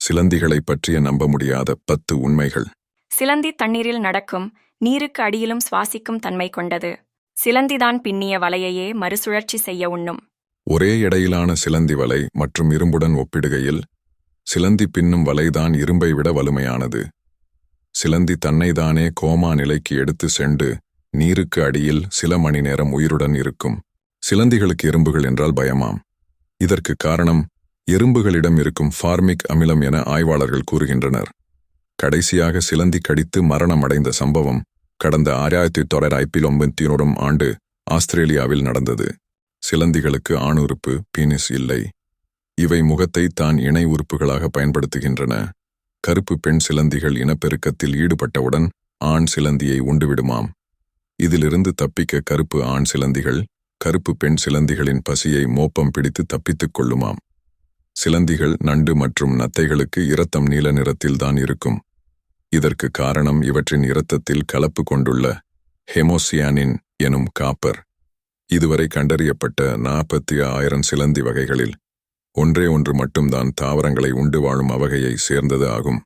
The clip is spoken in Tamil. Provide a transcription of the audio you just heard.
சிலந்திகளைப் பற்றிய நம்ப முடியாத 10 உண்மைகள். சிலந்தி தண்ணீரில் நடக்கும், நீருக்கு அடியிலும் சுவாசிக்கும் தன்மை கொண்டது. சிலந்திதான் பின்னிய வலையையே மறுசுழற்சி செய்ய உண்ணும். ஒரே எடையிலான சிலந்தி வலை மற்றும் இரும்புடன் ஒப்பிடுகையில் சிலந்தி பின்னும் வலைதான் இரும்பை விட வலிமையானது. சிலந்தி தன்னைதானே கோமா நிலைக்கு எடுத்து சென்று நீருக்கு அடியில் சில மணி நேரம் உயிருடன் இருக்கும். சிலந்திகளுக்கு எறும்புகள் என்றால் பயமாம். இதற்கு காரணம் எறும்புகளிடம் இருக்கும் ஃபார்மிக் அமிலம் என ஆய்வாளர்கள் கூறுகின்றனர். கடைசியாக சிலந்தி கடித்து மரணமடைந்த சம்பவம் கடந்த 1991 ஆண்டு ஆஸ்திரேலியாவில் நடந்தது. சிலந்திகளுக்கு ஆணுறுப்பு பீனிஸ் இல்லை. இவை முகத்தை தான் இணை உறுப்புகளாக பயன்படுத்துகின்றன. கருப்பு பெண் சிலந்திகள் இனப்பெருக்கத்தில் ஈடுபட்டவுடன் ஆண் சிலந்தியை உண்டுவிடுமாம். இதிலிருந்து தப்பிக்க கருப்பு ஆண் சிலந்திகள் கருப்பு பெண் சிலந்திகளின் பசியை மோப்பம் பிடித்து தப்பித்துக் கொள்ளுமாம். சிலந்திகள், நண்டு மற்றும் நத்தைகளுக்கு இரத்தம் நீல நிறத்தில்தான் இருக்கும். இதற்கு காரணம் இவற்றின் இரத்தத்தில் கலப்பு கொண்டுள்ள ஹெமோசியானின் எனும் காப்பர். இதுவரை கண்டறியப்பட்ட 40,000 சிலந்தி வகைகளில் ஒன்றே ஒன்று மட்டும்தான் தாவரங்களை உண்டு வாழும் அவ்வகையை சேர்ந்தது ஆகும்.